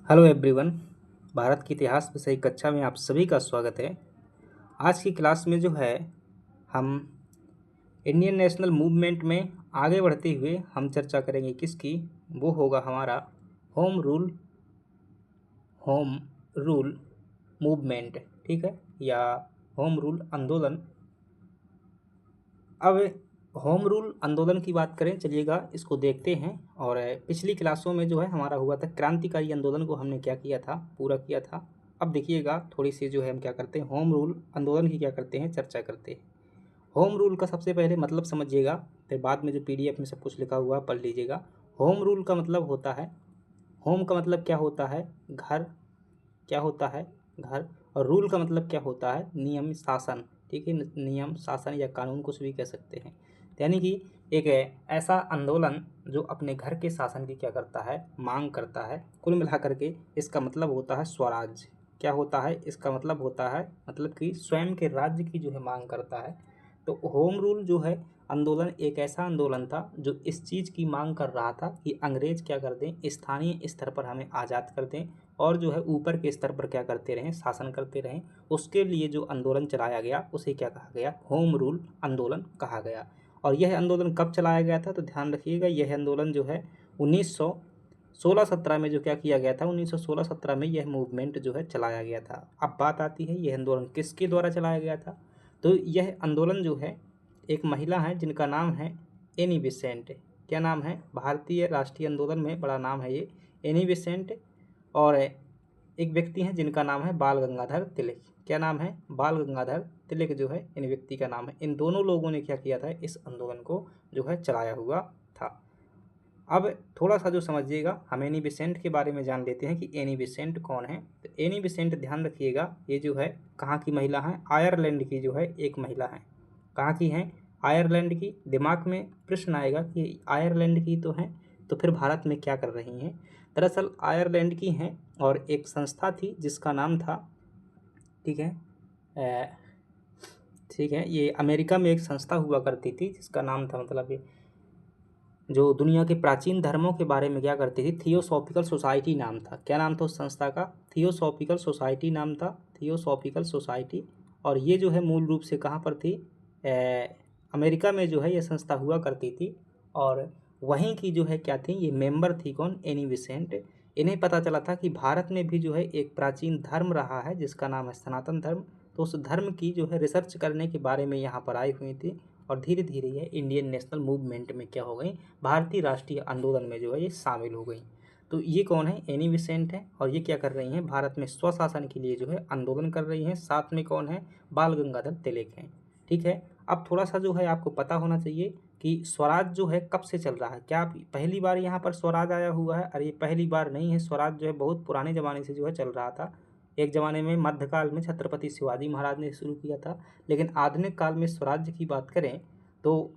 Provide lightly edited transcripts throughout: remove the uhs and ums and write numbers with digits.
Hello everyone. Bharat के इतिहास विषय कक्षा में आप सभी का स्वागत है। आज की क्लास में जो है हम इंडियन नेशनल मूवमेंट में आगे बढ़ते हुए हम चर्चा करेंगे किसकी, वो होगा हमारा होम रूल मूवमेंट, ठीक है, या होम रूल आंदोलन। अब होम रूल आंदोलन की बात करें, चलिएगा इसको देखते हैं। और पिछली क्लासों में जो है हमारा हुआ था क्रांतिकारी आंदोलन को हमने क्या किया था, पूरा किया था। अब देखिएगा थोड़ी सी जो है हम क्या करते हैं, होम रूल आंदोलन की क्या करते हैं, चर्चा करते हैं। होम रूल का सबसे पहले मतलब समझिएगा, फिर बाद में जो पीडीएफ में सब कुछ लिखा हुआ पढ़ लीजिएगा। होम रूल का मतलब होता है, होम का मतलब क्या होता है, घर, क्या होता है घर। और रूल का मतलब क्या होता है, नियम शासन, ठीक है, नियम शासन या कानून कुछ भी कह सकते हैं। यानी कि एक ऐसा आंदोलन जो अपने घर के शासन की क्या करता है, मांग करता है। कुल मिलाकर के इसका मतलब होता है स्वराज। क्या होता है, इसका मतलब होता है मतलब कि स्वयं के राज्य की जो है मांग करता है। तो होम रूल जो है आंदोलन एक ऐसा आंदोलन था जो इस चीज़ की मांग कर रहा था कि अंग्रेज क्या कर दें, स्थानीय स्तर पर हमें आज़ाद कर दें और जो है ऊपर के स्तर पर क्या करते रहें, शासन करते रहें। उसके लिए जो आंदोलन चलाया गया उसे क्या कहा गया, होम रूल आंदोलन कहा गया। और यह आंदोलन कब चलाया गया था, तो ध्यान रखिएगा, यह आंदोलन जो है 1916-17 में जो क्या किया गया था, 1916-17 में यह मूवमेंट जो है चलाया गया था। अब बात आती है यह आंदोलन किसके द्वारा चलाया गया था। तो यह आंदोलन जो है एक महिला है जिनका नाम है एनी बेसेंट। क्या नाम है, भारतीय राष्ट्रीय आंदोलन में बड़ा नाम है ये, एनी बेसेंट। और एक व्यक्ति हैं जिनका नाम है बाल गंगाधर तिलक। क्या नाम है, बाल गंगाधर तिलक जो है इन व्यक्ति का नाम है। इन दोनों लोगों ने क्या किया था, इस आंदोलन को जो है चलाया हुआ था। अब थोड़ा सा जो समझिएगा, हम एनी बेसेंट के बारे में जान लेते हैं कि एनी बेसेंट कौन है। तो एनी बेसेंट ध्यान रखिएगा, ये जो है कहाँ की महिला है, आयरलैंड की जो है एक महिला है। कहाँ की हैं, आयरलैंड की। दिमाग में प्रश्न आएगा कि आयरलैंड की तो हैं, तो फिर भारत में क्या कर रही हैं। दरअसल आयरलैंड की हैं और एक संस्था थी जिसका नाम था, ठीक है, ठीक है, ये अमेरिका में एक संस्था हुआ करती थी जिसका नाम था, मतलब ये जो दुनिया के प्राचीन धर्मों के बारे में क्या करती थी, थियोसॉफिकल सोसाइटी नाम था। क्या नाम था उस संस्था का, थियोसॉफिकल सोसाइटी नाम था, थियोसॉफिकल सोसाइटी। और ये जो है मूल रूप से कहाँ पर थी, अमेरिका में जो है ये संस्था हुआ करती थी। और वहीं की जो है क्या थी, ये मेंबर थी कौन, एनी बेसेंट। इन्हें पता चला था कि भारत में भी जो है एक प्राचीन धर्म रहा है जिसका नाम है सनातन धर्म। तो उस धर्म की जो है रिसर्च करने के बारे में यहाँ पर आई हुई थी। और धीरे धीरे ये इंडियन नेशनल मूवमेंट में क्या हो गई, भारतीय राष्ट्रीय आंदोलन में जो है ये शामिल हो गई। तो ये कौन है, एनी बेसेंट है। और ये क्या कर रही हैं, भारत में स्वशासन के लिए जो है आंदोलन कर रही हैं। साथ में कौन है, बाल गंगाधर तिलक हैं, ठीक है। अब थोड़ा सा जो है आपको पता होना चाहिए कि स्वराज जो है कब से चल रहा है। क्या आप पहली बार यहाँ पर स्वराज आया हुआ है, अरे ये पहली बार नहीं है। स्वराज जो है बहुत पुराने ज़माने से जो है चल रहा था। एक ज़माने में मध्यकाल में छत्रपति शिवाजी महाराज ने शुरू किया था। लेकिन आधुनिक काल में स्वराज्य की बात करें तो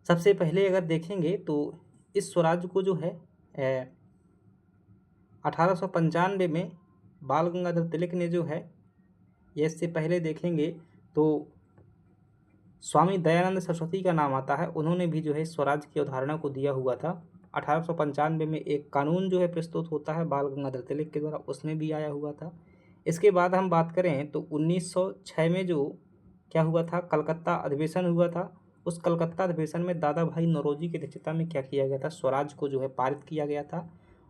सबसे पहले अगर देखेंगे तो इस स्वराज को जो है 1895 में बाल गंगाधर तिलक ने जो है, ये इससे पहले देखेंगे तो स्वामी दयानंद सरस्वती का नाम आता है, उन्होंने भी जो है स्वराज की अवधारणा को दिया हुआ था। 1895 में एक कानून जो है प्रस्तुत होता है बाल गंगाधर तिलक के द्वारा, उसमें भी आया हुआ था। इसके बाद हम बात करें तो 1906 में जो क्या हुआ था, कलकत्ता अधिवेशन हुआ था। उस कलकत्ता अधिवेशन में दादा भाई नौरोजी की अध्यक्षता में क्या किया गया था, स्वराज को जो है पारित किया गया था।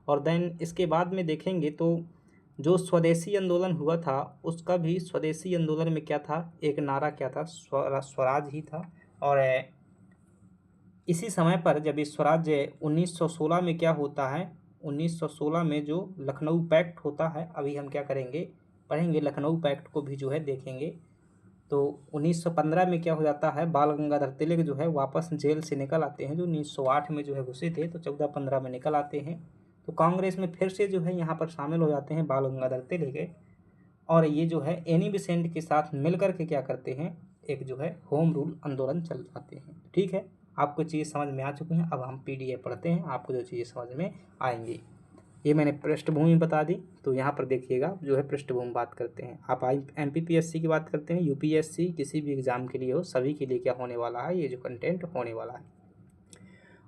और देन इसके बाद में देखेंगे तो जो स्वदेशी आंदोलन हुआ था उसका भी, स्वदेशी आंदोलन में क्या था, एक नारा क्या था, स्वराज ही था। और इसी समय पर जब ये स्वराज्य 1916 में क्या होता है, 1916 में जो लखनऊ पैक्ट होता है, अभी हम क्या करेंगे, पढ़ेंगे लखनऊ पैक्ट को भी जो है देखेंगे। तो 1915 में क्या हो जाता है, बाल गंगाधर तिलक जो है वापस जेल से निकल आते हैं, जो 1908 में जो है घुसे थे, तो 14-15 में निकल आते हैं। तो कांग्रेस में फिर से जो है यहाँ पर शामिल हो जाते हैं बाल गंगाधर तिलक। और ये जो है एनी बेसेंट के साथ मिलकर के क्या करते हैं, एक जो है होम रूल आंदोलन चलाते हैं, ठीक है। आपको चीज़ समझ में आ चुकी हैं। अब हम पीडीएफ पढ़ते हैं, आपको जो चीज़ें समझ में आएंगी। ये मैंने पृष्ठभूमि बता दी, तो यहाँ पर देखिएगा जो है पृष्ठभूमि बात करते हैं। आप एमपीपीएससी की बात करते हैं, यूपीएससी, किसी भी एग्जाम के लिए हो, सभी के लिए क्या होने वाला है, ये जो कंटेंट होने वाला है।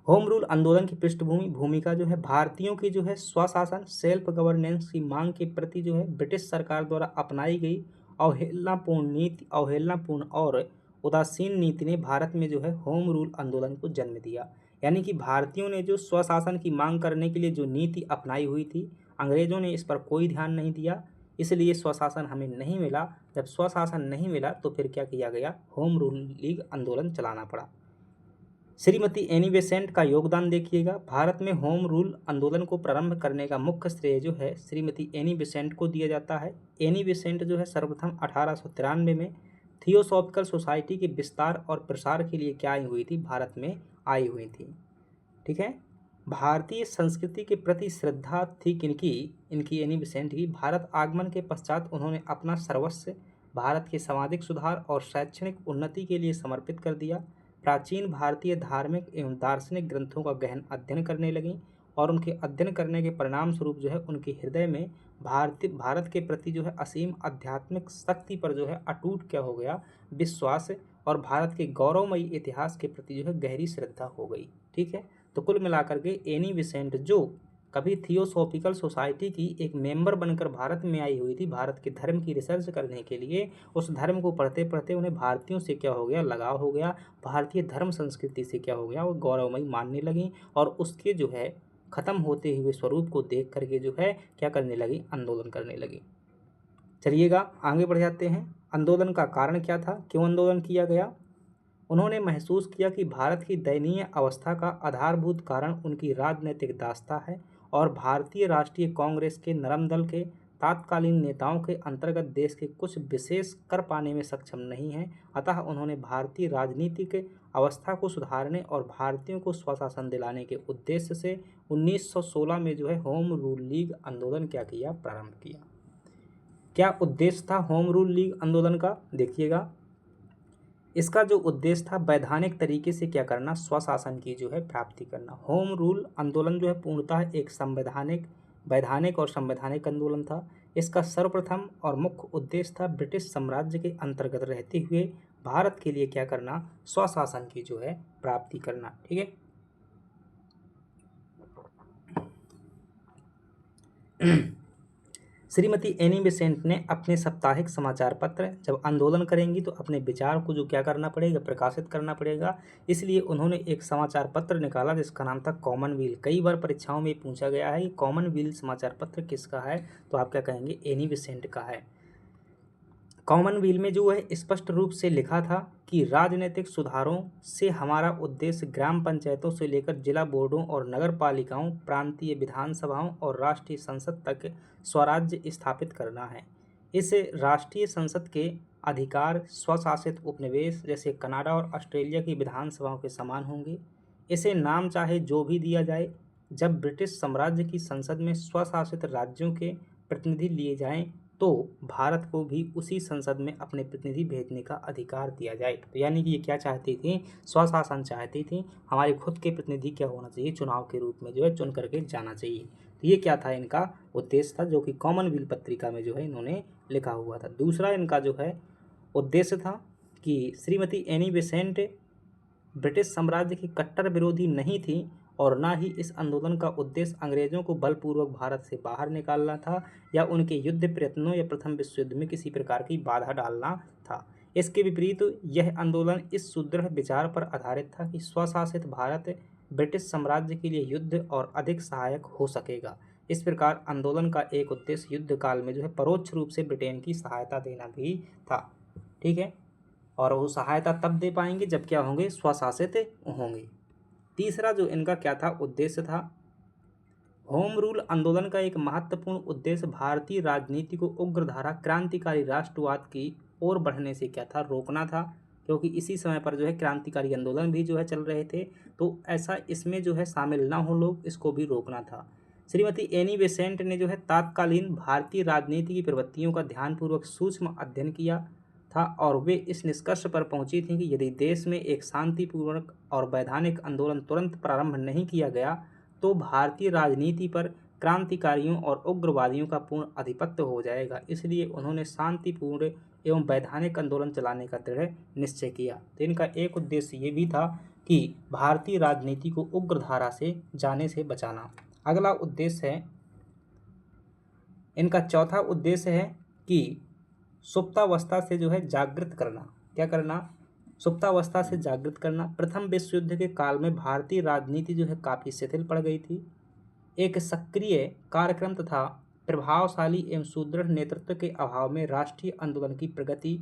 होम रूल आंदोलन की पृष्ठभूमि भूमिका जो है भारतीयों की जो है स्वशासन सेल्फ गवर्नेंस की मांग के प्रति जो है ब्रिटिश सरकार द्वारा अपनाई गई अवहेलनापूर्ण और उदासीन नीति ने भारत में जो है होम रूल आंदोलन को जन्म दिया। यानी कि भारतीयों ने जो स्वशासन की मांग करने के लिए जो नीति अपनाई हुई थी, अंग्रेजों ने इस पर कोई ध्यान नहीं दिया, इसलिए स्वशासन हमें नहीं मिला। जब स्वशासन नहीं मिला तो फिर क्या किया गया, होम रूल लीग आंदोलन चलाना पड़ा। श्रीमती एनी बेसेंट का योगदान देखिएगा। भारत में होम रूल आंदोलन को प्रारंभ करने का मुख्य श्रेय जो है श्रीमती एनी बेसेंट को दिया जाता है। एनी बेसेंट जो है सर्वप्रथम 1893 में थियोसॉफिकल सोसाइटी के विस्तार और प्रसार के लिए क्या आई हुई थी, भारत में आई हुई थी। ठीक है, भारतीय संस्कृति के प्रति श्रद्धा थी इनकी एनी बेसेंट की। भारत आगमन के पश्चात उन्होंने अपना सर्वस्व भारत के सामाजिक सुधार और शैक्षणिक उन्नति के लिए समर्पित कर दिया। प्राचीन भारतीय धार्मिक एवं दार्शनिक ग्रंथों का गहन अध्ययन करने लगीं और उनके अध्ययन करने के परिणाम स्वरूप जो है उनके हृदय में भारत के प्रति जो है असीम आध्यात्मिक शक्ति पर जो है अटूट क्या हो गया, विश्वास, और भारत के गौरवमयी इतिहास के प्रति जो है गहरी श्रद्धा हो गई। ठीक है, तो कुल मिलाकर के एनी बेसेंट जो कभी थियोसॉफिकल सोसाइटी की एक मेंबर बनकर भारत में आई हुई थी, भारत के धर्म की रिसर्च करने के लिए, उस धर्म को पढ़ते पढ़ते उन्हें भारतीयों से क्या हो गया, लगाव हो गया, भारतीय धर्म संस्कृति से क्या हो गया, वो गौरवमयी मानने लगी और उसके जो है खत्म होते हुए स्वरूप को देख करके जो है क्या करने लगी, आंदोलन करने लगी। चलिएगा आगे बढ़ जाते हैं। आंदोलन का कारण क्या था, क्यों आंदोलन किया गया? उन्होंने महसूस किया कि भारत की दयनीय अवस्था का आधारभूत कारण उनकी राजनीतिक दास्ता है और भारतीय राष्ट्रीय कांग्रेस के नरम दल के तात्कालीन नेताओं के अंतर्गत देश के कुछ विशेष कर पाने में सक्षम नहीं है। अतः उन्होंने भारतीय राजनीतिक अवस्था को सुधारने और भारतीयों को स्वशासन दिलाने के उद्देश्य से 1916 में जो है होम रूल लीग आंदोलन क्या किया, प्रारंभ किया। क्या उद्देश्य था होम रूल लीग आंदोलन का, देखिएगा। इसका जो उद्देश्य था वैधानिक तरीके से क्या करना, स्वशासन की जो है प्राप्ति करना। होम रूल आंदोलन जो है पूर्णतः एक वैधानिक और संवैधानिक आंदोलन था। इसका सर्वप्रथम और मुख्य उद्देश्य था ब्रिटिश साम्राज्य के अंतर्गत रहते हुए भारत के लिए क्या करना, स्वशासन की जो है प्राप्ति करना। ठीक है, श्रीमती एनी बेसेंट ने अपने साप्ताहिक समाचार पत्र जब आंदोलन करेंगी तो अपने विचार को जो क्या करना पड़ेगा, प्रकाशित करना पड़ेगा। इसलिए उन्होंने एक समाचार पत्र निकाला जिसका नाम था कॉमनवेल्थ। कई बार परीक्षाओं में पूछा गया है कि कॉमनवेल्थ समाचार पत्र किसका है, तो आप क्या कहेंगे, एनी बेसेंट का है। कॉमनवेल्थ में जो है स्पष्ट रूप से लिखा था कि राजनीतिक सुधारों से हमारा उद्देश्य ग्राम पंचायतों से लेकर जिला बोर्डों और नगर पालिकाओं, प्रांतीय विधानसभाओं और राष्ट्रीय संसद तक स्वराज्य स्थापित करना है। इस राष्ट्रीय संसद के अधिकार स्वशासित उपनिवेश जैसे कनाडा और ऑस्ट्रेलिया की विधानसभाओं के समान होंगे। इसे नाम चाहे जो भी दिया जाए, जब ब्रिटिश साम्राज्य की संसद में स्वशासित राज्यों के प्रतिनिधि लिए जाएं तो भारत को भी उसी संसद में अपने प्रतिनिधि भेजने का अधिकार दिया जाए। तो यानी कि ये क्या चाहती थी, स्वशासन चाहती थी, हमारे खुद के प्रतिनिधि क्या होना चाहिए, चुनाव के रूप में जो है चुन करके जाना चाहिए। तो ये क्या था, इनका उद्देश्य था, जो कि कॉमनवेल्थ पत्रिका में जो है इन्होंने लिखा हुआ था। दूसरा इनका जो है उद्देश्य था कि श्रीमती एनी बेसेंट ब्रिटिश साम्राज्य की कट्टर विरोधी नहीं थी और ना ही इस आंदोलन का उद्देश्य अंग्रेजों को बलपूर्वक भारत से बाहर निकालना था या उनके युद्ध प्रयत्नों या प्रथम विश्व युद्ध में किसी प्रकार की बाधा डालना था। इसके विपरीत यह आंदोलन इस सुदृढ़ विचार पर आधारित था कि स्वशासित भारत ब्रिटिश साम्राज्य के लिए युद्ध और अधिक सहायक हो सकेगा। इस प्रकार आंदोलन का एक उद्देश्य युद्ध काल में जो है परोक्ष रूप से ब्रिटेन की सहायता देना भी था। ठीक है, और वो सहायता तब दे पाएंगे जब क्या होंगे, स्वशासित होंगे। तीसरा जो इनका क्या था, उद्देश्य था, होम रूल आंदोलन का एक महत्वपूर्ण उद्देश्य भारतीय राजनीति को उग्रधारा क्रांतिकारी राष्ट्रवाद की ओर बढ़ने से क्या था, रोकना था। क्योंकि इसी समय पर जो है क्रांतिकारी आंदोलन भी जो है चल रहे थे, तो ऐसा इसमें जो है शामिल ना हो लोग, इसको भी रोकना था। श्रीमती एनी बेसेंट ने जो है तत्कालीन भारतीय राजनीति की प्रवृत्तियों का ध्यानपूर्वक सूक्ष्म अध्ययन किया था और वे इस निष्कर्ष पर पहुंची थी कि यदि देश में एक शांतिपूर्वक और वैधानिक आंदोलन तुरंत प्रारंभ नहीं किया गया तो भारतीय राजनीति पर क्रांतिकारियों और उग्रवादियों का पूर्ण आधिपत्य हो जाएगा। इसलिए उन्होंने शांतिपूर्ण एवं वैधानिक आंदोलन चलाने का दृढ़ निश्चय किया। तो इनका एक उद्देश्य ये भी था कि भारतीय राजनीति को उग्र धारा से जाने से बचाना। अगला उद्देश्य है, इनका चौथा उद्देश्य है कि सुप्तावस्था से जो है जागृत करना। क्या करना? सुप्तावस्था से जागृत करना। प्रथम विश्व युद्ध के काल में भारतीय राजनीति जो है काफ़ी शिथिल पड़ गई थी। एक सक्रिय कार्यक्रम तथा प्रभावशाली एवं सुदृढ़ नेतृत्व के अभाव में राष्ट्रीय आंदोलन की प्रगति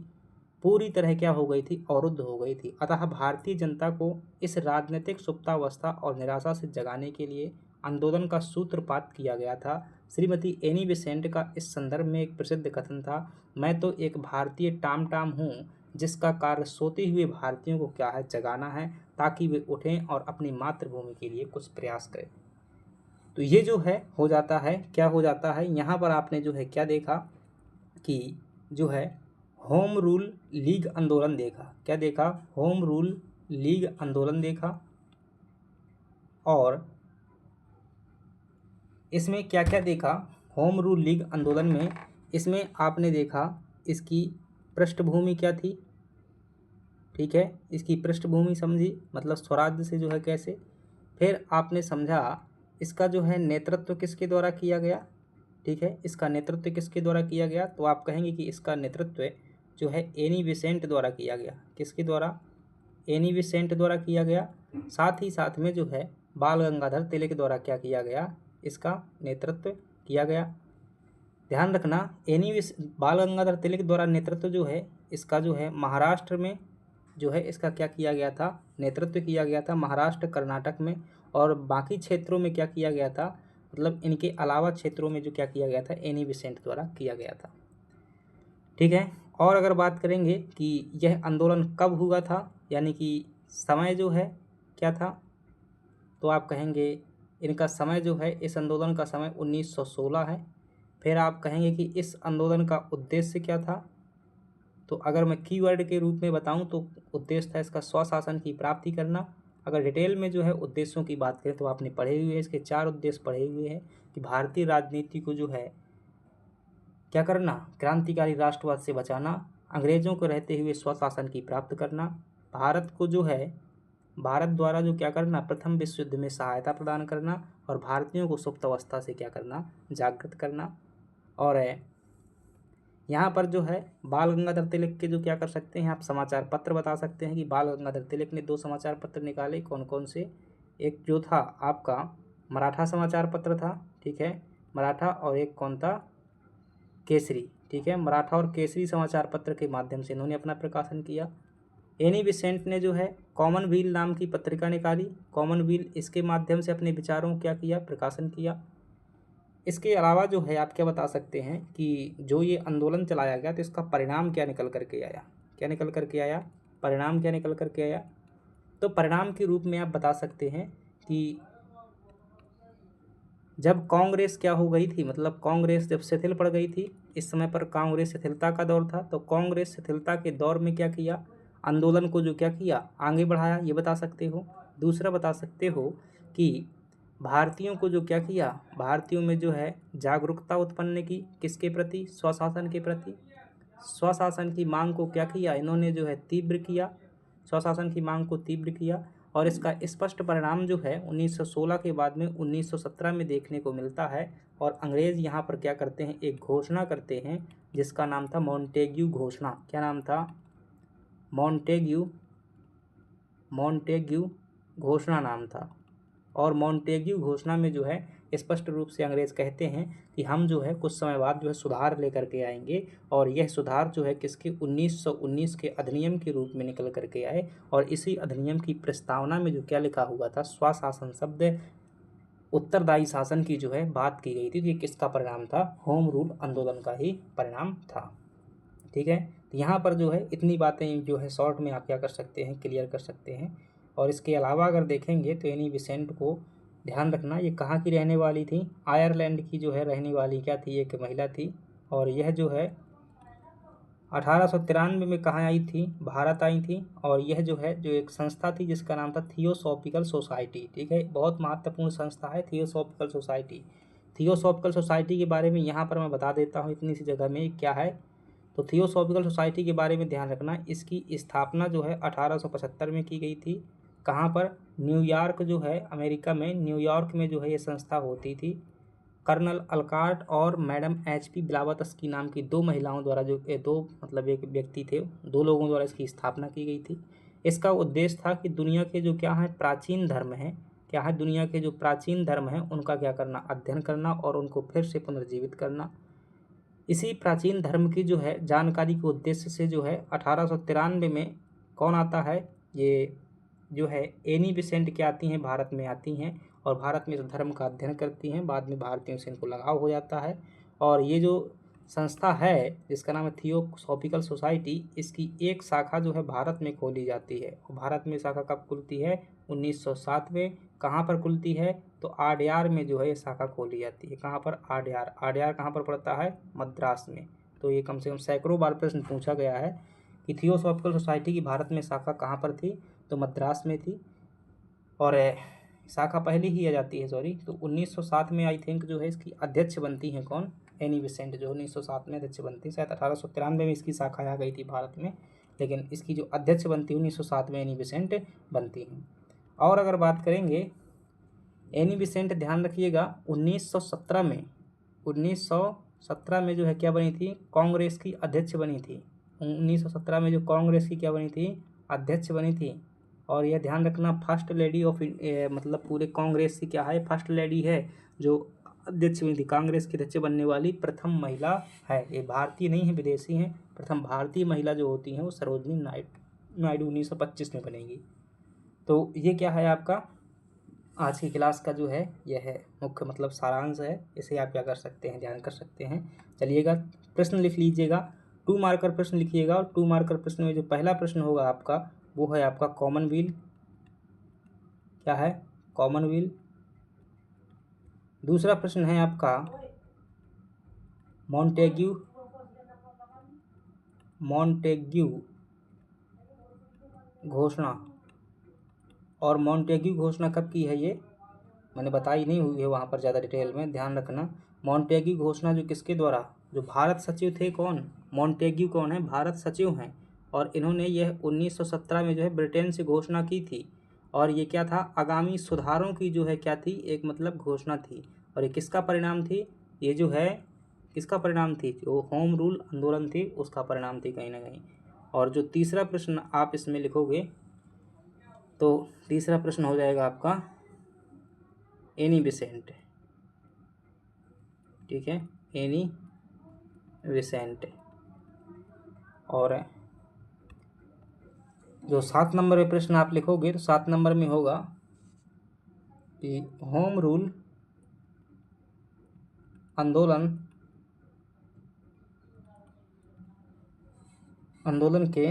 पूरी तरह क्या हो गई थी? अवरुद्ध हो गई थी। अतः भारतीय जनता को इस राजनीतिक सुप्तावस्था और निराशा से जगाने के लिए आंदोलन का सूत्रपात किया गया था। श्रीमती एनी बेसेंट का इस संदर्भ में एक प्रसिद्ध कथन था, मैं तो एक भारतीय टाम टाम हूँ जिसका कार्य सोते हुए भारतीयों को क्या है? जगाना है, ताकि वे उठें और अपनी मातृभूमि के लिए कुछ प्रयास करें। तो ये जो है हो जाता है, क्या हो जाता है यहाँ पर आपने जो है क्या देखा कि जो है होम रूल लीग आंदोलन देखा। क्या देखा? होम रूल लीग आंदोलन देखा। और इसमें क्या क्या देखा? होम रूल लीग आंदोलन में इसमें आपने देखा इसकी पृष्ठभूमि क्या थी। ठीक है, इसकी पृष्ठभूमि समझी, मतलब स्वराज्य से जो है कैसे। फिर आपने समझा इसका जो है नेतृत्व किसके द्वारा किया गया। ठीक है, इसका नेतृत्व किसके द्वारा किया गया? तो आप कहेंगे कि इसका नेतृत्व जो है एनी बेसेंट द्वारा किया गया। किसके द्वारा? एनी बेसेंट द्वारा किया गया। साथ ही साथ में जो है बाल गंगाधर तिलक द्वारा क्या किया गया? इसका नेतृत्व किया गया। ध्यान रखना, बाल गंगाधर तिलक द्वारा नेतृत्व जो है इसका जो है महाराष्ट्र में जो है इसका क्या किया गया था? नेतृत्व किया गया था महाराष्ट्र, कर्नाटक में। और बाकी क्षेत्रों में क्या किया गया था? मतलब इनके अलावा क्षेत्रों में जो क्या किया गया था? एनी बेसेंट द्वारा किया गया था। ठीक है, और अगर बात करेंगे कि यह आंदोलन कब हुआ था, यानी कि समय जो है क्या था, तो आप कहेंगे इनका समय जो है, इस आंदोलन का समय 1916 है। फिर आप कहेंगे कि इस आंदोलन का उद्देश्य क्या था, तो अगर मैं कीवर्ड के रूप में बताऊं तो उद्देश्य था इसका स्वशासन की प्राप्ति करना। अगर डिटेल में जो है उद्देश्यों की बात करें तो आपने पढ़े हुए हैं, इसके 4 उद्देश्य पढ़े हुए हैं कि भारतीय राजनीति को जो है क्या करना? क्रांतिकारी राष्ट्रवाद से बचाना, अंग्रेजों को रहते हुए स्वशासन की प्राप्त करना, भारत को जो है भारत द्वारा जो क्या करना? प्रथम विश्व युद्ध में सहायता प्रदान करना, और भारतीयों को सुप्त अवस्था से क्या करना? जागृत करना। और यहाँ पर जो है बाल गंगाधर तिलक के जो क्या कर सकते हैं आप समाचार पत्र बता सकते हैं कि बाल गंगाधर तिलक ने 2 समाचार पत्र निकाले। कौन कौन से? एक जो था आपका मराठा समाचार पत्र था। ठीक है, मराठा, और एक कौन था? केसरी। ठीक है, मराठा और केसरी समाचार पत्र के माध्यम से इन्होंने अपना प्रकाशन किया। एनी बेसेंट ने जो है कॉमनवील नाम की पत्रिका निकाली। कॉमनवील, इसके माध्यम से अपने विचारों क्या किया? प्रकाशन किया। इसके अलावा जो है आप क्या बता सकते हैं कि जो ये आंदोलन चलाया गया तो इसका परिणाम क्या निकल करके आया? क्या निकल करके आया? परिणाम क्या निकल करके आया? तो परिणाम के रूप में आप बता सकते हैं कि जब कांग्रेस क्या हो गई थी, मतलब कांग्रेस जब शिथिल पड़ गई थी, इस समय पर कांग्रेस शिथिलता का दौर था, तो कांग्रेस शिथिलता के दौर में क्या किया? आंदोलन को जो क्या किया? आगे बढ़ाया, ये बता सकते हो। दूसरा बता सकते हो कि भारतीयों को जो क्या किया? भारतीयों में जो है जागरूकता उत्पन्न की, किसके प्रति? स्वशासन के प्रति। स्वशासन की मांग को क्या किया? इन्होंने जो है तीव्र किया, स्वशासन की मांग को तीव्र किया। और इसका स्पष्ट परिणाम जो है 1916 के बाद में 1917 में देखने को मिलता है। और अंग्रेज़ यहाँ पर क्या करते हैं? एक घोषणा करते हैं जिसका नाम था मॉन्टेग्यू घोषणा। क्या नाम था? मॉन्टेग्यू घोषणा नाम था। और मॉन्टेग्यू घोषणा में जो है स्पष्ट रूप से अंग्रेज कहते हैं कि हम जो है कुछ समय बाद जो है सुधार लेकर के आएंगे। और यह सुधार जो है किसके? 1919 के अधिनियम के रूप में निकल करके आए। और इसी अधिनियम की प्रस्तावना में जो क्या लिखा हुआ था? स्वशासन शब्द उत्तरदायी शासन की जो है बात की गई थी। तो ये किसका परिणाम था? होम रूल आंदोलन का ही परिणाम था। ठीक है, तो यहाँ पर जो है इतनी बातें जो है शॉर्ट में आप क्या कर सकते हैं? क्लियर कर सकते हैं। और इसके अलावा अगर देखेंगे तो एनी बेसेंट को ध्यान रखना, ये कहाँ की रहने वाली थी? आयरलैंड की जो है रहने वाली क्या थी? एक महिला थी। और यह जो है 1893 में कहाँ आई थी? भारत आई थी। और यह जो है जो एक संस्था थी जिसका नाम था थियोसॉफिकल सोसाइटी। ठीक है, बहुत महत्वपूर्ण संस्था है थियोसॉफिकल सोसाइटी। थियोसॉफिकल सोसाइटी के बारे में यहाँ पर मैं बता देता हूँ इतनी सी जगह में क्या है। तो थियोसॉफिकल सोसाइटी के बारे में ध्यान रखना, इसकी स्थापना जो है 1875 में की गई थी। कहाँ पर, न्यूयॉर्क जो है अमेरिका में, न्यूयॉर्क में जो है ये संस्था होती थी। कर्नल अलकार्ट और मैडम एच.पी. ब्लावत्स्की नाम की दो महिलाओं द्वारा जो दो मतलब एक व्यक्ति थे, दो लोगों द्वारा इसकी स्थापना की गई थी। इसका उद्देश्य था कि दुनिया के जो क्या है प्राचीन धर्म हैं, क्या है दुनिया के जो प्राचीन धर्म हैं उनका क्या करना, अध्ययन करना और उनको फिर से पुनर्जीवित करना। इसी प्राचीन धर्म की जो है जानकारी के उद्देश्य से जो है 1893 में कौन आता है, ये जो है एनी बेसेंट क्या आती हैं, भारत में आती हैं और भारत में इस धर्म का अध्ययन करती हैं। बाद में भारतीयों से इनको लगाव हो जाता है और ये जो संस्था है जिसका नाम है थियोसॉफिकल सोसाइटी, इसकी एक शाखा जो है भारत में खोली जाती है। और भारत में शाखा कब खुलती है, 1907 में। कहाँ पर खुलती है, तो आड्यार में जो है ये शाखा खोली जाती है। कहाँ पर, आड्यार। आड्यार कहाँ पर पड़ता है, मद्रास में। तो ये कम से कम सैकड़ों बार प्रश्न पूछा गया है कि थियोसॉफिकल सोसाइटी की भारत में शाखा कहाँ पर थी, तो मद्रास में थी। और शाखा पहले ही आ जाती है, सॉरी, तो 1907 में आई थिंक जो है इसकी अध्यक्ष बनती हैं कौन, एनी बेसेंट, जो 1907 में अध्यक्ष बनती है। शायद 1893 में इसकी शाखा आ गई थी भारत में, लेकिन इसकी जो अध्यक्ष बनती है 1907 में एनी बेसेंट बनती हैं। और अगर बात करेंगे एनी बेसेंट, ध्यान रखिएगा 1917 में, 1917 में जो है क्या बनी थी, कांग्रेस की अध्यक्ष बनी थी। 1917 में जो कांग्रेस की क्या बनी थी, अध्यक्ष बनी थी। और यह ध्यान रखना फर्स्ट लेडी ऑफ मतलब पूरे कांग्रेस की क्या है, फर्स्ट लेडी है जो अध्यक्ष बनी थी, कांग्रेस की अध्यक्ष बनने वाली प्रथम महिला है। ये भारतीय नहीं है, विदेशी हैं। प्रथम भारतीय महिला जो होती हैं वो सरोजनी नायडू 1925 में बनेगी। तो ये क्या है आपका आज की क्लास का जो है यह है मुख्य मतलब सारांश है। इसे आप क्या कर सकते हैं, ध्यान कर सकते हैं। चलिएगा प्रश्न लिख लीजिएगा, 2 मार्कर प्रश्न लिखिएगा। और 2 मार्कर प्रश्न में जो पहला प्रश्न होगा आपका वो है आपका कॉमनवेल्थ, क्या है, कॉमनवेल्थ। दूसरा प्रश्न है आपका मॉन्टेग्यू, मॉन्टेग्यू घोषणा। और मॉन्टेग्यू घोषणा कब की है, ये मैंने बताई नहीं हुई है वहाँ पर ज़्यादा डिटेल में, ध्यान रखना। मॉन्टेग्यू घोषणा जो किसके द्वारा, जो भारत सचिव थे कौन, मॉन्टेग्यू कौन है, भारत सचिव हैं। और इन्होंने यह 1917 में जो है ब्रिटेन से घोषणा की थी। और ये क्या था, आगामी सुधारों की जो है क्या थी, एक मतलब घोषणा थी। और ये किसका परिणाम थी, ये जो है किसका परिणाम थी, जो होम रूल आंदोलन थी उसका परिणाम थी कहीं ना कहीं। और जो तीसरा प्रश्न आप इसमें लिखोगे तो तीसरा प्रश्न हो जाएगा आपका एनी बेसेंट, ठीक है, एनी बेसेंट। और जो 7 नंबर में प्रश्न आप लिखोगे तो 7 नंबर में होगा कि होम रूल आंदोलन के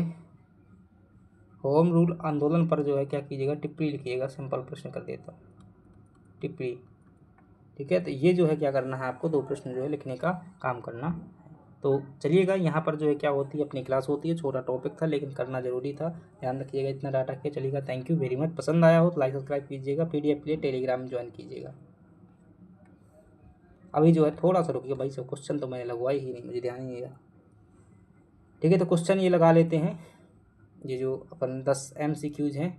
होम रूल आंदोलन पर जो है क्या कीजिएगा, टिप्पणी लिखिएगा। सिंपल प्रश्न कर देता हूँ, टिप्पणी, ठीक है। तो ये जो है क्या करना है आपको, 2 प्रश्न जो है लिखने का काम करना। तो चलिएगा यहाँ पर जो है क्या होती है, अपनी क्लास होती है, छोटा टॉपिक था लेकिन करना जरूरी था। ध्यान रखिएगा, इतना डाटा के चलिएगा। Thank you very much. पसंद आया हो तो लाइक सब्सक्राइब कीजिएगा। PDF के लिए टेलीग्राम ज्वाइन कीजिएगा। अभी जो है थोड़ा सा रुकिए भाई, सब क्वेश्चन तो मैंने लगवाई ही नहीं, मुझे ध्यान ही नहीं रहा, ठीक है। तो क्वेश्चन ये लगा लेते हैं, ये जो अपन 10 MCQs हैं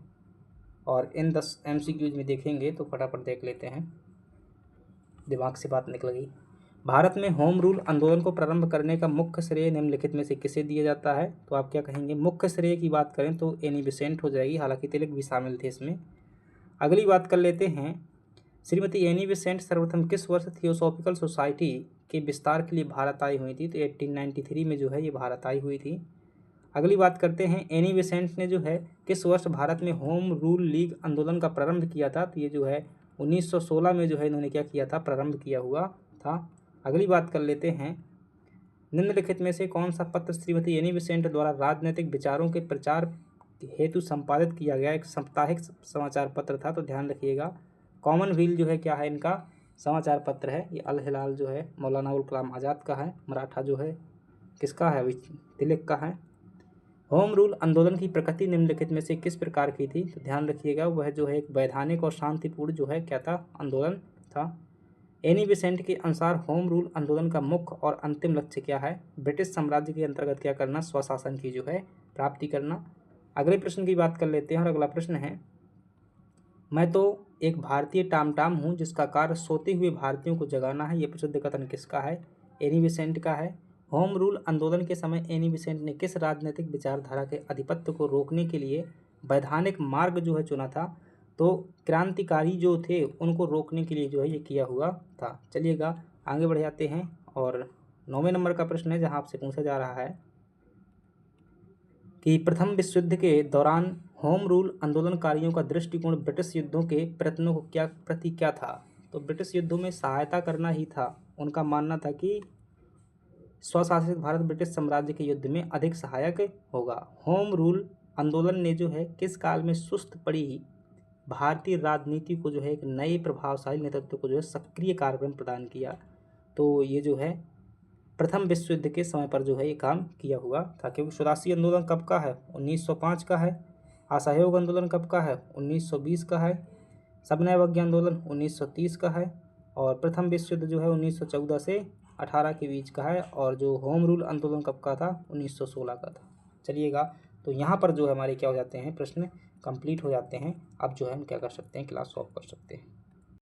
और इन 10 MCQs में देखेंगे तो फटाफट देख लेते हैं, दिमाग से बात निकल गई। भारत में होम रूल आंदोलन को प्रारंभ करने का मुख्य श्रेय निम्नलिखित में से किसे दिया जाता है, तो आप क्या कहेंगे, मुख्य श्रेय की बात करें तो एनी बेसेंट हो जाएगी, हालांकि तिलक भी शामिल थे इसमें। अगली बात कर लेते हैं, श्रीमती एनी बेसेंट सर्वप्रथम किस वर्ष थियोसॉफिकल सोसाइटी के विस्तार के लिए भारत आई हुई थी, तो 1893 में जो है ये भारत आई हुई थी। अगली बात करते हैं, एनी बेसेंट ने जो है किस वर्ष भारत में होम रूल लीग आंदोलन का प्रारंभ किया था, तो ये जो है 1916 में जो है इन्होंने क्या किया था, प्रारंभ किया हुआ था। अगली बात कर लेते हैं, निम्नलिखित में से कौन सा पत्र श्रीमती एनी बेसेंट द्वारा राजनीतिक विचारों के प्रचार हेतु संपादित किया गया एक साप्ताहिक समाचार पत्र था, तो ध्यान रखिएगा कॉमनवेल्थ जो है क्या है, इनका समाचार पत्र है। ये अल हिलाल जो है मौलाना अबुल कलाम आज़ाद का है, मराठा जो है किसका है, अभी तिलक का है। होम रूल आंदोलन की प्रकृति निम्नलिखित में से किस प्रकार की थी, तो ध्यान रखिएगा वह जो है एक वैधानिक और शांतिपूर्ण जो है क्या था, आंदोलन था। एनी बेसेंट के अनुसार होम रूल आंदोलन का मुख्य और अंतिम लक्ष्य क्या है, ब्रिटिश साम्राज्य के अंतर्गत क्या करना, स्वशासन की जो है प्राप्ति करना। अगले प्रश्न की बात कर लेते हैं और अगला प्रश्न है मैं तो एक भारतीय टामटाम हूँ जिसका कार्य सोते हुए भारतीयों को जगाना है। ये प्रसिद्ध कथन किसका है? एनी बेसेंट का है। होम रूल आंदोलन के समय एनी बेसेंट ने किस राजनीतिक विचारधारा के आधिपत्य को रोकने के लिए वैधानिक मार्ग जो है चुना था? तो क्रांतिकारी जो थे उनको रोकने के लिए जो है ये किया हुआ था। चलिएगा आगे बढ़ जाते हैं और 9वें नंबर का प्रश्न है जहाँ आपसे पूछा जा रहा है कि प्रथम विश्व युद्ध के दौरान होम रूल आंदोलनकारियों का दृष्टिकोण ब्रिटिश युद्धों के प्रयत्नों को प्रति क्या था? तो ब्रिटिश युद्धों में सहायता करना ही था। उनका मानना था कि स्वशासित भारत ब्रिटिश साम्राज्य के युद्ध में अधिक सहायक होगा। होम रूल आंदोलन ने जो है किस काल में सुस्त पड़ी भारतीय राजनीति को जो है एक नए प्रभावशाली नेतृत्व को जो है सक्रिय कार्यक्रम प्रदान किया? तो ये जो है प्रथम विश्व युद्ध के समय पर जो है ये काम किया हुआ था। क्योंकि स्वदेशी आंदोलन कब का है? 1905 का है। असहयोग आंदोलन कब का है? 1920 का है। सविनय अवज्ञा आंदोलन 1930 का है। और प्रथम विश्व युद्ध जो है 1914 से 18 के बीच का है। और जो होम रूल आंदोलन कब का था? 1916 का था। चलिएगा तो यहाँ पर जो है हमारे क्या हो जाते हैं प्रश्न कंप्लीट हो जाते हैं। अब जो है हम क्या कर सकते हैं क्लास ऑफ कर सकते हैं।